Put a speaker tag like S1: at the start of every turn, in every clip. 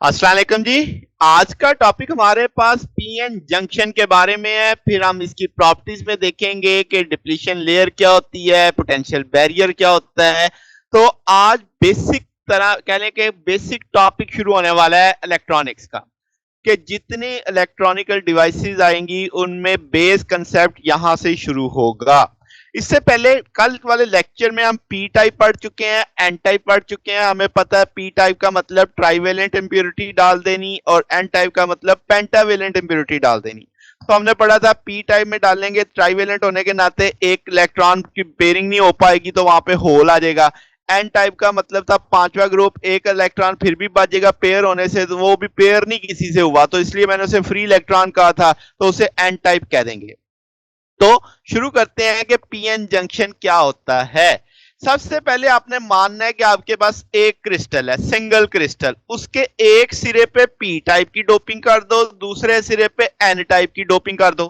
S1: अस्सलाम वालेकुम जी। आज का टॉपिक हमारे पास पीएन जंक्शन के बारे में है। फिर हम इसकी प्रॉपर्टीज में देखेंगे कि डिप्लीशन लेयर क्या होती है, पोटेंशियल बैरियर क्या होता है। तो आज बेसिक तरह कह लें कि बेसिक टॉपिक शुरू होने वाला है इलेक्ट्रॉनिक्स का, कि जितनी इलेक्ट्रॉनिकल डिवाइसेस आएंगी उनमें बेस कंसेप्ट यहां से शुरू होगा। इससे पहले कल वाले लेक्चर में हम पी टाइप पढ़ चुके हैं, एन टाइप पढ़ चुके हैं। हमें पता है पी टाइप का मतलब ट्राइवेलेंट इंप्योरिटी डाल देनी और एन टाइप का मतलब पेंटावेलेंट इंप्योरिटी डाल देनी। तो हमने पढ़ा था पी टाइप में डालेंगे ट्राइवेलेंट होने के नाते एक इलेक्ट्रॉन की पेयरिंग नहीं हो पाएगी, तो वहां पे होल आ जाएगा। एन टाइप का मतलब था पांचवा ग्रुप, एक इलेक्ट्रॉन फिर भी बचेगा पेयर होने से, तो वो भी पेयर नहीं किसी से हुआ, तो इसलिए मैंने उसे फ्री इलेक्ट्रॉन कहा था, तो उसे एन टाइप कह देंगे। तो शुरू करते हैं कि पीएन जंक्शन क्या होता है। सबसे पहले आपने मानना है कि आपके पास एक क्रिस्टल है, सिंगल क्रिस्टल, उसके एक सिरे पे पी टाइप की डोपिंग कर दो, दूसरे सिरे पे एन टाइप की डोपिंग कर दो।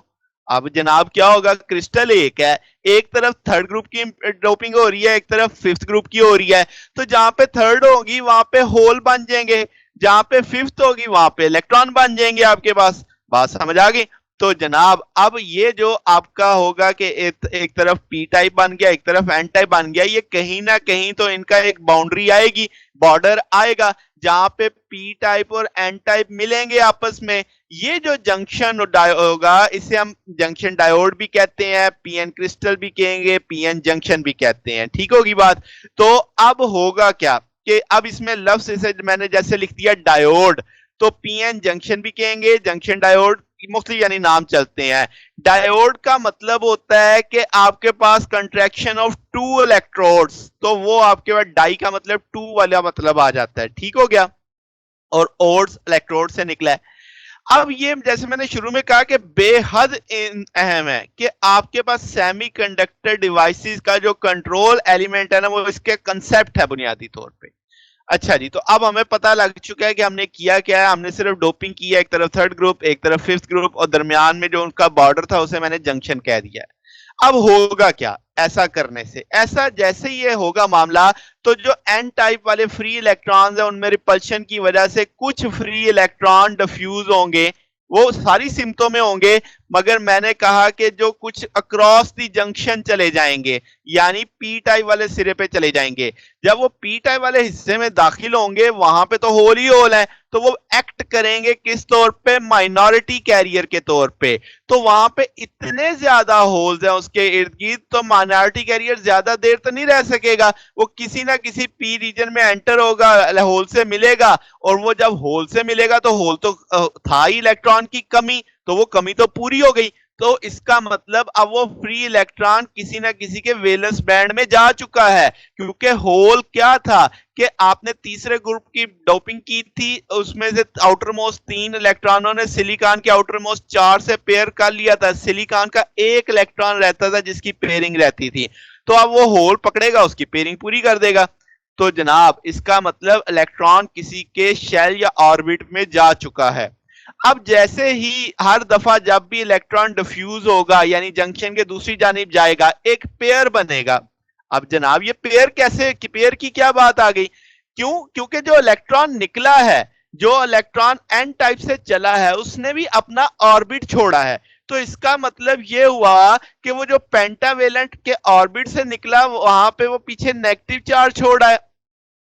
S1: अब जनाब क्या होगा, क्रिस्टल एक है, एक तरफ थर्ड ग्रुप की डोपिंग हो रही है, एक तरफ फिफ्थ ग्रुप की हो रही है। तो जहां पे थर्ड होगी वहां पे होल बन जाएंगे, जहां पे फिफ्थ होगी वहां पे इलेक्ट्रॉन बन जाएंगे आपके पास। बात समझ आ गई? तो जनाब अब ये जो आपका होगा कि एक तरफ पी टाइप बन गया, एक तरफ एन टाइप बन गया, ये कहीं ना कहीं तो इनका एक बाउंड्री आएगी, बॉर्डर आएगा, जहां पे पी टाइप और एन टाइप मिलेंगे आपस में। ये जो जंक्शन होगा इसे हम जंक्शन डायोड भी कहते हैं, पीएन क्रिस्टल भी कहेंगे, पीएन जंक्शन भी कहते हैं। ठीक होगी बात? तो अब होगा क्या कि अब इसमें लफ्ज इसे मैंने जैसे लिख दिया डायोड, तो पीएन जंक्शन भी कहेंगे, जंक्शन डायोड मोस्टली यानी नाम चलते हैं। डायोड का मतलब होता है कि आपके पास कंट्रैक्शन ऑफ टू इलेक्ट्रोड्स, तो वो आपके पास डाई का मतलब टू वाला मतलब आ जाता है। ठीक हो गया? और ओड्स इलेक्ट्रोड से निकला है। अब ये जैसे मैंने शुरू में कहा कि बेहद अहम है कि आपके पास सेमीकंडक्टर डिवाइसेस का जो कंट्रोल एलिमेंट है ना, वो इसके कंसेप्ट है बुनियादी तौर पे। अच्छा जी, तो अब हमें पता लग चुका है कि हमने किया क्या है। हमने सिर्फ डोपिंग की है, एक तरफ थर्ड ग्रुप, एक तरफ फिफ्थ ग्रुप, और दरमियान में जो उनका बॉर्डर था उसे मैंने जंक्शन कह दिया है। अब होगा क्या ऐसा करने से? ऐसा जैसे ही ये होगा मामला, तो जो एन टाइप वाले फ्री इलेक्ट्रॉन्स है उनमें रिपल्शन की वजह से कुछ फ्री इलेक्ट्रॉन डिफ्यूज होंगे, वो सारी सिमतों में होंगे, मगर मैंने कहा कि जो कुछ अक्रॉस दी जंक्शन चले जाएंगे, यानी पी टाइप वाले सिरे पे चले जाएंगे। जब वो पी टाइप वाले हिस्से में दाखिल होंगे वहां पे तो होल ही होल है, तो वो एक्ट करेंगे किस तौर पे? माइनॉरिटी कैरियर के तौर पे। तो वहां पे इतने ज्यादा होल्स हैं उसके इर्द गिर्द, तो माइनॉरिटी कैरियर ज्यादा देर तो नहीं रह सकेगा, वो किसी ना किसी पी रीजन में एंटर होगा, होल से मिलेगा, और वो जब होल से मिलेगा तो होल तो था ही इलेक्ट्रॉन की कमी, तो वो कमी तो पूरी हो गई। तो इसका मतलब अब वो फ्री इलेक्ट्रॉन किसी ना किसी के वैलेंस बैंड में जा चुका है, क्योंकि होल क्या था कि आपने तीसरे ग्रुप की डोपिंग की थी, उसमें से आउटर मोस्ट तीन इलेक्ट्रॉनों ने सिलिकॉन के आउटर मोस्ट चार से पेयर कर लिया था, सिलिकॉन का एक इलेक्ट्रॉन रहता था जिसकी पेयरिंग रहती थी। तो अब वो होल पकड़ेगा, उसकी पेयरिंग पूरी कर देगा। तो जनाब इसका मतलब इलेक्ट्रॉन किसी के शेल या ऑर्बिट में जा चुका है। अब जैसे ही हर दफा जब भी इलेक्ट्रॉन डिफ्यूज होगा, यानी जंक्शन के दूसरी जानिब जाएगा, एक पेयर बनेगा। अब जनाब ये पेयर कैसे, पेयर की क्या बात आ गई? क्यों? क्योंकि जो इलेक्ट्रॉन निकला है, जो इलेक्ट्रॉन एन टाइप से चला है, उसने भी अपना ऑर्बिट छोड़ा है। तो इसका मतलब ये हुआ कि वो जो पेंटावेलेंट के ऑर्बिट से निकला वहां पे वो पीछे नेगेटिव चार्ज छोड़ा है,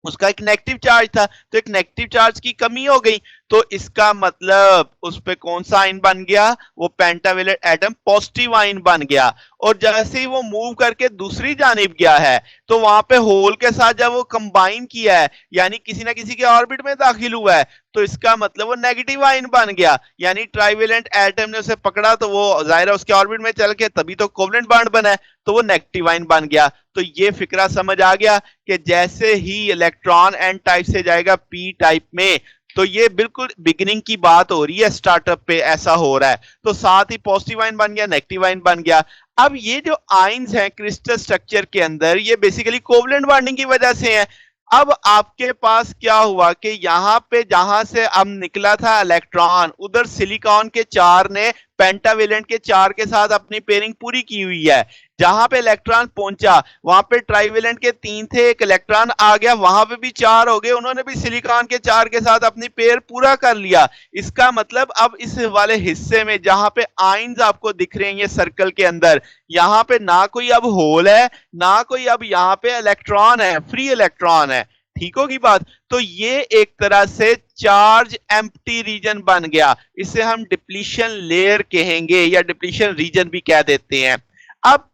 S1: उसका एक नेगेटिव चार्ज था, तो एक नेगेटिव चार्ज की कमी हो गई। तो इसका मतलब उस पे कौन सा आइन बन गया? वो पेंटावेलेंट एटम पॉजिटिव आइन बन गया। और जैसे ही वो मूव करके दूसरी जानिब गया है, तो वहां पे होल के साथ जब वो कंबाइन किया है, यानी किसी ना किसी के ऑर्बिट में दाखिल हुआ है, तो इसका मतलब वो नेगेटिव आइन बन गया, यानी ट्राइवेलेंट एटम ने उसे पकड़ा, तो वो जाहिर है उसके ऑर्बिट में चल के तभी तो कोवलेंट बॉन्ड बना है, तो वो नेगेटिव आइन बन गया। तो ये फिक्रा समझ आ गया कि जैसे ही इलेक्ट्रॉन एन टाइप से जाएगा पी टाइप में, तो ये बिल्कुल बिगिनिंग की बात हो रही है, स्टार्टअप पे ऐसा हो रहा है। तो साथ ही पॉजिटिव आइन बन गया, नेगेटिव आइन बन गया। अब ये जो आइंस हैं क्रिस्टल स्ट्रक्चर के अंदर, ये बेसिकली कोवलेंट बॉन्डिंग की वजह से हैं। अब आपके पास क्या हुआ कि यहां पे जहां से अब निकला था इलेक्ट्रॉन, उधर सिलिकॉन के चार ने पेंटावेलेंट के 4 के साथ अपनी पेयरिंग पूरी की हुई है। जहां पे इलेक्ट्रॉन पहुंचा वहां पे ट्राइवेलेंट के 3 थे, एक इलेक्ट्रॉन आ गया, वहां पे भी 4 हो गए, उन्होंने भी सिलिकॉन के 4 के साथ अपनी पेयर पूरा कर लिया। इसका मतलब अब इस वाले हिस्से में जहां पे आयंस आपको दिख रहे हैं ये सर्कल के अंदर, यहां पे ना कोई अब होल है, ना कोई अब यहां पे इलेक्ट्रॉन है, फ्री इलेक्ट्रॉन है। ठीक होगी बात। तो ये एक तरह से चार्ज एम्प्टी रीजन बन गया, इसे हम डिप्लीशन लेयर कहेंगे या डिप्लीशन रीजन भी कह देते हैं। अब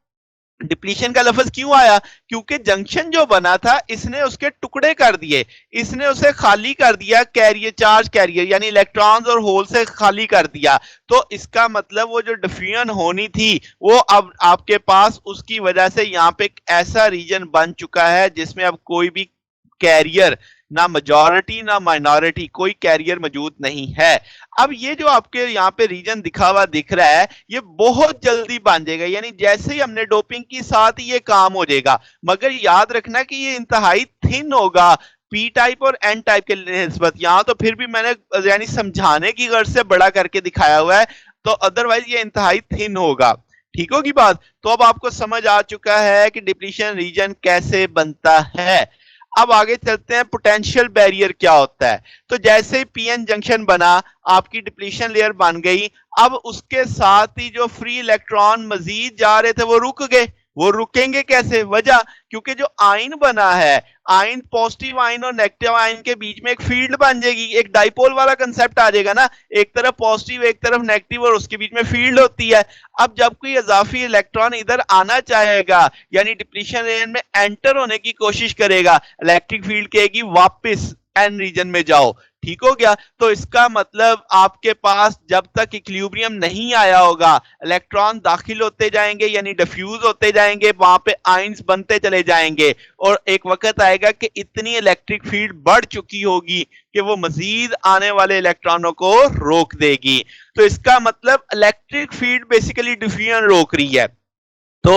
S1: डिप्लीशन का लफ्ज क्यों आया? क्योंकि जंक्शन जो बना था इसने उसके टुकड़े कर दिए, इसने उसे खाली कर दिया कैरियर, चार्ज कैरियर यानी इलेक्ट्रॉन्स और होल से खाली कर दिया। तो इसका मतलब वो जो डिफ्यूजन होनी थी वो अब आपके पास उसकी वजह से यहां पे एक ऐसा रीजन बन चुका है जिसमें अब कोई भी कैरियर, ना मेजॉरिटी ना माइनॉरिटी, कोई कैरियर मौजूद नहीं है। अब ये जो आपके यहाँ पे रीजन दिखा हुआ दिख रहा है ये बहुत जल्दी बन जाएगा, यानी जैसे ही हमने डोपिंग की साथ ही ये काम हो जाएगा। मगर याद रखना कि ये इंतहाई थिन होगा पी टाइप और एन टाइप के निस्बत। यहाँ तो फिर भी मैंने यानी समझाने की गर्ज से बड़ा करके दिखाया हुआ है, तो अदरवाइज ये इंतहाई थिन होगा। ठीक होगी बात। तो अब आपको समझ आ चुका है कि डिप्लीशन रीजन कैसे बनता है। अब आगे चलते हैं, पोटेंशियल बैरियर क्या होता है। तो जैसे ही पीएन जंक्शन बना, आपकी डिप्लीशन लेयर बन गई, अब उसके साथ ही जो फ्री इलेक्ट्रॉन मजीद जा रहे थे वो रुक गए। वो रुकेंगे कैसे? वजह क्योंकि जो आयन बना है, आयन पॉजिटिव आयन और नेगेटिव आयन के बीच में एक फील्ड बन जाएगी, एक डाइपोल वाला कंसेप्ट आ जाएगा ना, एक तरफ पॉजिटिव एक तरफ नेगेटिव और उसके बीच में फील्ड होती है। अब जब कोई इजाफी इलेक्ट्रॉन इधर आना चाहेगा यानी डिप्लीशन रीजन में एंटर होने की कोशिश करेगा, इलेक्ट्रिक फील्ड कहेगी वापस एन रीजन में जाओ। ठीक हो गया। तो इसका मतलब आपके पास जब तक इक्विलिब्रियम नहीं आया होगा, इलेक्ट्रॉन दाखिल होते जाएंगे यानी डिफ्यूज होते जाएंगे, वहां पे आयंस बनते चले जाएंगे और एक वक्त आएगा कि इतनी इलेक्ट्रिक फील्ड बढ़ चुकी होगी कि वो मजीद आने वाले इलेक्ट्रॉनों को रोक देगी। तो इसका मतलब इलेक्ट्रिक फील्ड बेसिकली डिफ्यूजन रोक रही है। तो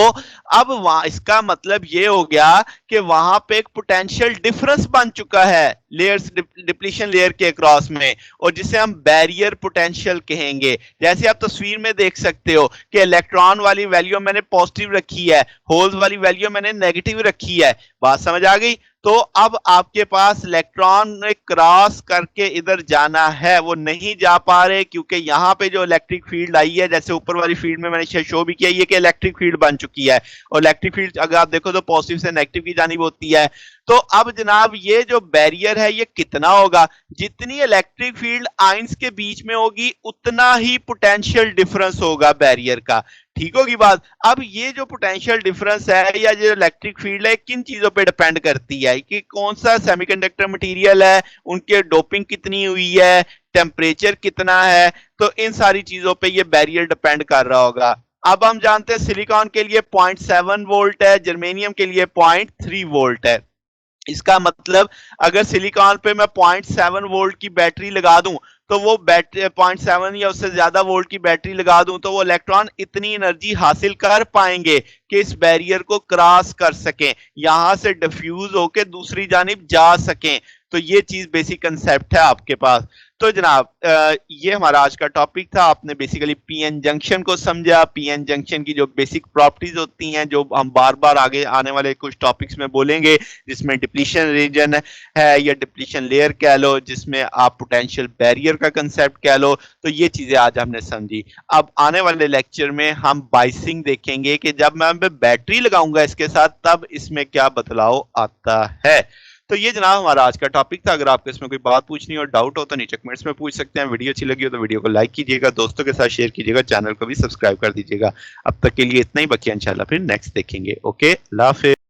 S1: अब वहां इसका मतलब ये हो गया कि वहां पे एक पोटेंशियल डिफरेंस बन चुका है लेयर्स, डिप्लीशन लेयर के क्रॉस में, और जिसे हम बैरियर पोटेंशियल कहेंगे। जैसे आप तस्वीर में देख सकते हो कि इलेक्ट्रॉन वाली वैल्यू मैंने पॉजिटिव रखी है, होल्स वाली वैल्यू मैंने नेगेटिव रखी है। बात समझ आ गई। तो अब आपके पास इलेक्ट्रॉन ने क्रॉस करके इधर जाना है, वो नहीं जा पा रहे क्योंकि यहां पे जो इलेक्ट्रिक फील्ड आई है, जैसे ऊपर वाली फील्ड में मैंने शो भी किया, ये कि इलेक्ट्रिक फील्ड बन चुकी है और इलेक्ट्रिक फील्ड अगर आप देखो तो पॉजिटिव से नेगेटिव की जानिब होती है। तो अब जनाब ये जो बैरियर है ये कितना होगा? जितनी इलेक्ट्रिक फील्ड आयंस के बीच में होगी उतना ही पोटेंशियल डिफरेंस होगा बैरियर का। ठीक होगी बात। अब ये जो पोटेंशियल डिफरेंस है या जो इलेक्ट्रिक फील्ड है किन चीजों पे डिपेंड करती है? कि कौन सा सेमीकंडक्टर मटेरियल है, उनके डोपिंग कितनी हुई है, टेम्परेचर कितना है, तो इन सारी चीजों पे ये बैरियर डिपेंड कर रहा होगा। अब हम जानते हैं सिलिकॉन के लिए 0.7 वोल्ट है, जर्मेनियम के लिए 0.3 वोल्ट है। इसका मतलब अगर सिलिकॉन पे मैं 0.7 वोल्ट की बैटरी लगा दूं तो वो बैटरी 0.7 या उससे ज्यादा वोल्ट की बैटरी लगा दूं तो वो इलेक्ट्रॉन इतनी एनर्जी हासिल कर पाएंगे कि इस बैरियर को क्रॉस कर सकें, यहां से डिफ्यूज होकर दूसरी जानिब जा सकें। तो ये चीज बेसिक कंसेप्ट है आपके पास। तो जनाब ये हमारा आज का टॉपिक था। आपने बेसिकली पीएन जंक्शन को समझा, पीएन जंक्शन की जो बेसिक प्रॉपर्टीज होती हैं जो हम बार बार आगे आने वाले कुछ टॉपिक्स में बोलेंगे, जिसमें डिप्लीशन रीजन है या डिप्लीशन लेयर कह लो, जिसमें आप पोटेंशियल बैरियर का कंसेप्ट कह लो। तो ये चीजें आज हमने समझी। अब आने वाले लेक्चर में हम बाइसिंग देखेंगे कि जब मैं बैटरी लगाऊंगा इसके साथ तब इसमें क्या बदलाव आता है। तो ये जनाब हमारा आज का टॉपिक था। अगर आपको इसमें कोई बात पूछनी और डाउट हो तो नीचे कमेंट्स में पूछ सकते हैं। वीडियो अच्छी लगी हो तो वीडियो को लाइक कीजिएगा, दोस्तों के साथ शेयर कीजिएगा, चैनल को भी सब्सक्राइब कर दीजिएगा। अब तक के लिए इतना ही, बाकी इंशाल्लाह फिर नेक्स्ट देखेंगे। ओके, अल्लाह हाफिज़।